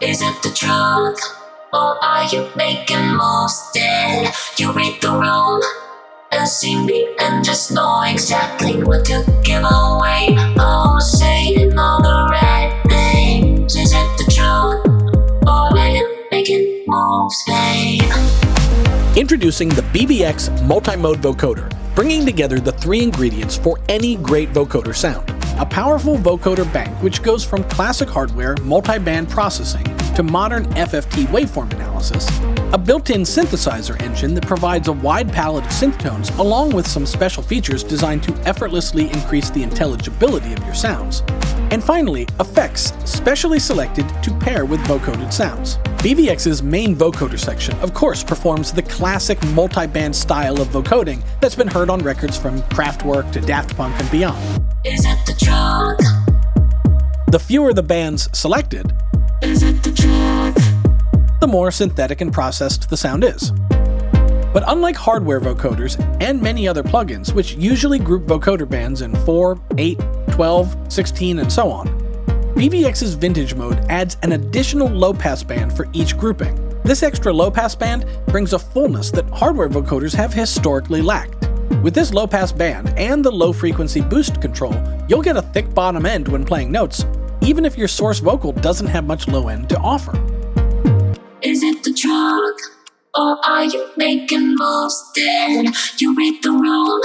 Is it the truth? Or are you making moves still? You read the room and see me and just know exactly what to give away. Oh, saying all the right things. Is it the truth? Or are you making moves, babe? Introducing the BV-X Multimode Vocoder, bringing together the three ingredients for any great vocoder sound. A powerful vocoder bank which goes from classic hardware multi-band processing to modern FFT waveform analysis, a built-in synthesizer engine that provides a wide palette of synth tones along with some special features designed to effortlessly increase the intelligibility of your sounds, and finally, effects specially selected to pair with vocoded sounds. BV-X's main vocoder section, of course, performs the classic multi-band style of vocoding that's been heard on records from Kraftwerk to Daft Punk and beyond. Is it the truth? The fewer the bands selected, Is it the truth? the more synthetic and processed the sound is. But unlike hardware vocoders and many other plugins, which usually group vocoder bands in 4, 8, 12, 16, and so on, BV-X's Vintage Mode adds an additional low-pass band for each grouping. This extra low-pass band brings a fullness that hardware vocoders have historically lacked. With this low-pass band and the low-frequency boost control, you'll get a thick bottom end when playing notes, even if your source vocal doesn't have much low end to offer. Is it the truth? Or are you making moves still? You read the room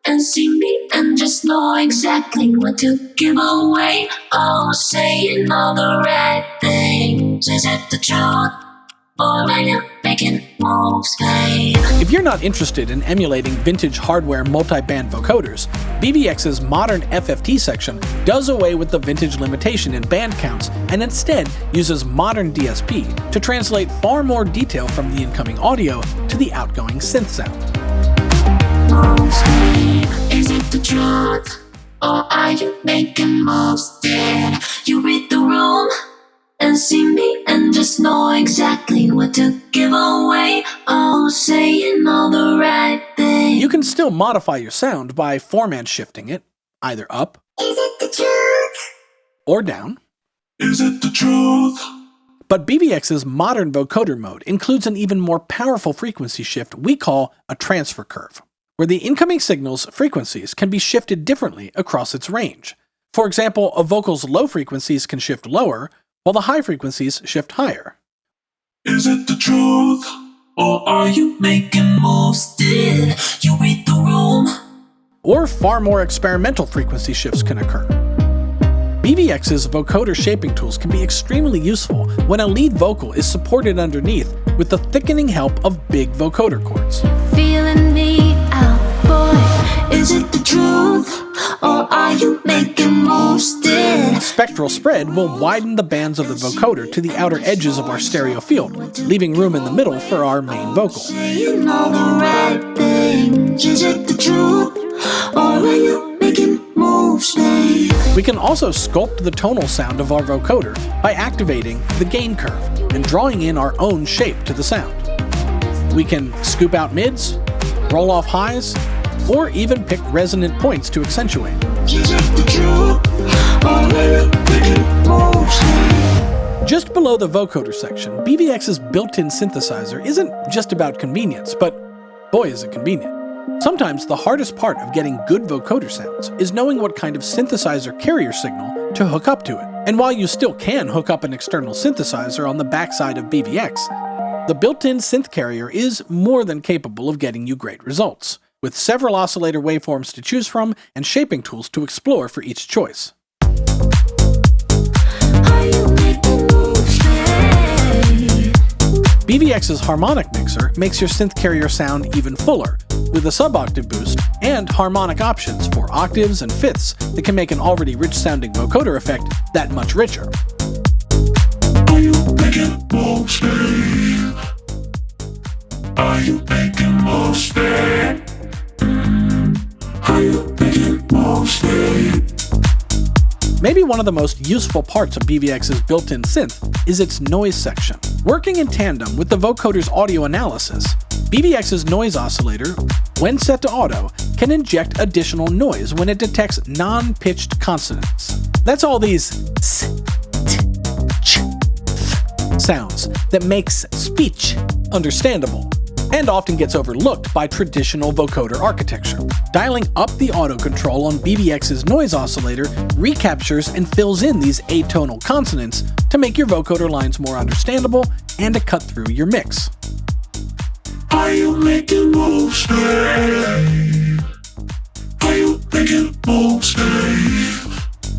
and see me and just know exactly what to give away. Oh, saying all the right things. Is it the truth? Or are you making moves, babe? If you're not interested in emulating vintage hardware multi-band vocoders, BV-X's modern FFT section does away with the vintage limitation in band counts and instead uses modern DSP to translate far more detail from the incoming audio to the outgoing synth sound. Moves, babe. Is it the truth? Or are you making moves still? You read the room and see me and just know exactly what to give away. Oh, saying all the right things. You can still modify your sound by format shifting it, either up Is it the truth? or down. Is it the truth? But BV-X's modern vocoder mode includes an even more powerful frequency shift we call a transfer curve, where the incoming signal's frequencies can be shifted differently across its range. For example, a vocal's low frequencies can shift lower, while the high frequencies shift higher. Is it the truth? Or are you making moves still? You read the room. Or far more experimental frequency shifts can occur. BV-X's vocoder shaping tools can be extremely useful when a lead vocal is supported underneath with the thickening help of big vocoder chords. Feeling me out, boy. Is it the truth? Or are you making moves still? Spectral spread will widen the bands of the vocoder to the outer edges of our stereo field, leaving room in the middle for our main vocal. Saying all the right things. Is it the truth? Or are you making moves, babe? We can also sculpt the tonal sound of our vocoder by activating the gain curve and drawing in our own shape to the sound. We can scoop out mids, roll off highs, or even pick resonant points to accentuate. Is it the truth? Or are you making moves, babe? Just below the vocoder section, BV-X's built-in synthesizer isn't just about convenience, but boy is it convenient. Sometimes the hardest part of getting good vocoder sounds is knowing what kind of synthesizer carrier signal to hook up to it. And while you still can hook up an external synthesizer on the backside of BV-X, the built-in synth carrier is more than capable of getting you great results, with several oscillator waveforms to choose from and shaping tools to explore for each choice. Are you making moves, babe? BV-X's harmonic mixer makes your synth carrier sound even fuller, with a sub-octave boost and harmonic options for octaves and fifths that can make an already rich-sounding vocoder effect that much richer. Are you making moves, babe? Are you making moves, babe? Are you making moves, babe? Maybe one of the most useful parts of BV-X's built-in synth is its noise section. Working in tandem with the vocoder's audio analysis, BV-X's noise oscillator, when set to auto, can inject additional noise when it detects non-pitched consonants. That's all these s, t, ch, th, sounds that makes speech understandable, and often gets overlooked by traditional vocoder architecture. Dialing up the auto control on BV-X's noise oscillator recaptures and fills in these atonal consonants to make your vocoder lines more understandable and to cut through your mix. Are you making moves, babe? Are you making moves, babe?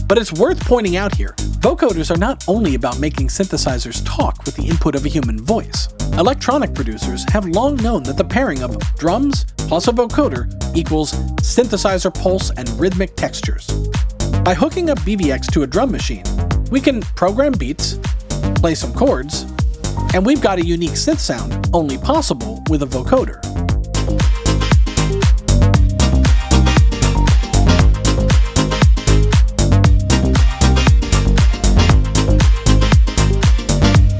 But it's worth pointing out here, vocoders are not only about making synthesizers talk with the input of a human voice. Electronic producers have long known that the pairing of drums plus a vocoder equals synthesizer pulse and rhythmic textures. By hooking up BV-X to a drum machine, we can program beats, play some chords, and we've got a unique synth sound only possible with a vocoder.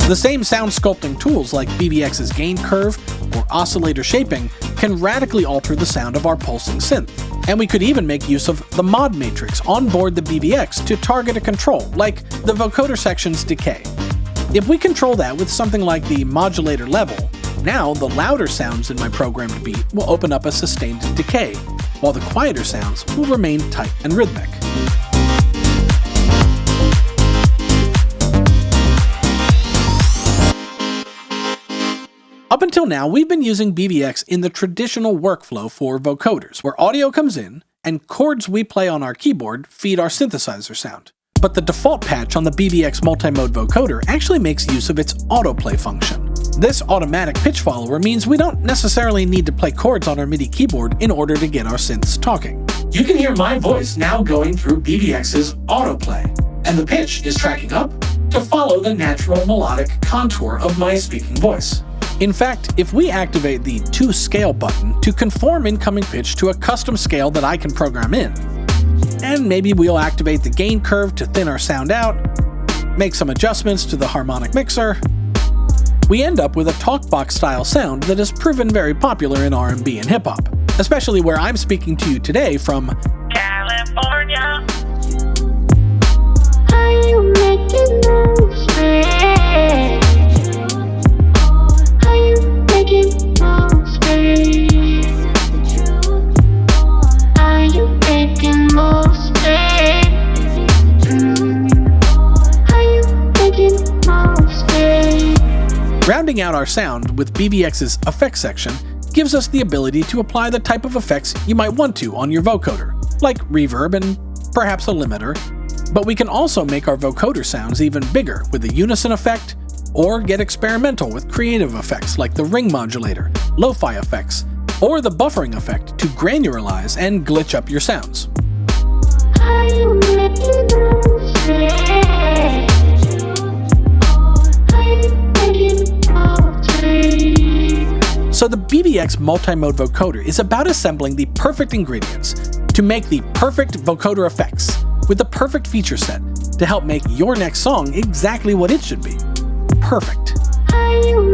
The same sound sculpting tools like BV-X's gain curve or oscillator shaping can radically alter the sound of our pulsing synth. And we could even make use of the mod matrix on board the BV-X to target a control, like the vocoder section's decay. If we control that with something like the modulator level, now the louder sounds in my programmed beat will open up a sustained decay, while the quieter sounds will remain tight and rhythmic. Up until now, we've been using BV-X in the traditional workflow for vocoders, where audio comes in and chords we play on our keyboard feed our synthesizer sound. But the default patch on the BV-X Multimode Vocoder actually makes use of its autoplay function. This automatic pitch follower means we don't necessarily need to play chords on our MIDI keyboard in order to get our synths talking. You can hear my voice now going through BV-X's autoplay, and the pitch is tracking up to follow the natural melodic contour of my speaking voice. In fact, if we activate the To Scale button to conform incoming pitch to a custom scale that I can program in, and maybe we'll activate the gain curve to thin our sound out, make some adjustments to the harmonic mixer, we end up with a talkbox style sound that has proven very popular in R&B and hip-hop, especially where I'm speaking to you today from California. Are you making moves, babe? Are you making moves, babe? Are you making moves, babe? Are you making moves, babe? Rounding out our sound with BV-X's effects section gives us the ability to apply the type of effects you might want to on your vocoder, like reverb and perhaps a limiter, but we can also make our vocoder sounds even bigger with a unison effect, or get experimental with creative effects like the ring modulator, lo-fi effects, or the buffering effect to granularize and glitch up your sounds. Are you making moves, babe? Are you making moves, babe? So the BV-X Multimode Vocoder is about assembling the perfect ingredients to make the perfect vocoder effects with the perfect feature set to help make your next song exactly what it should be. Perfect. Are you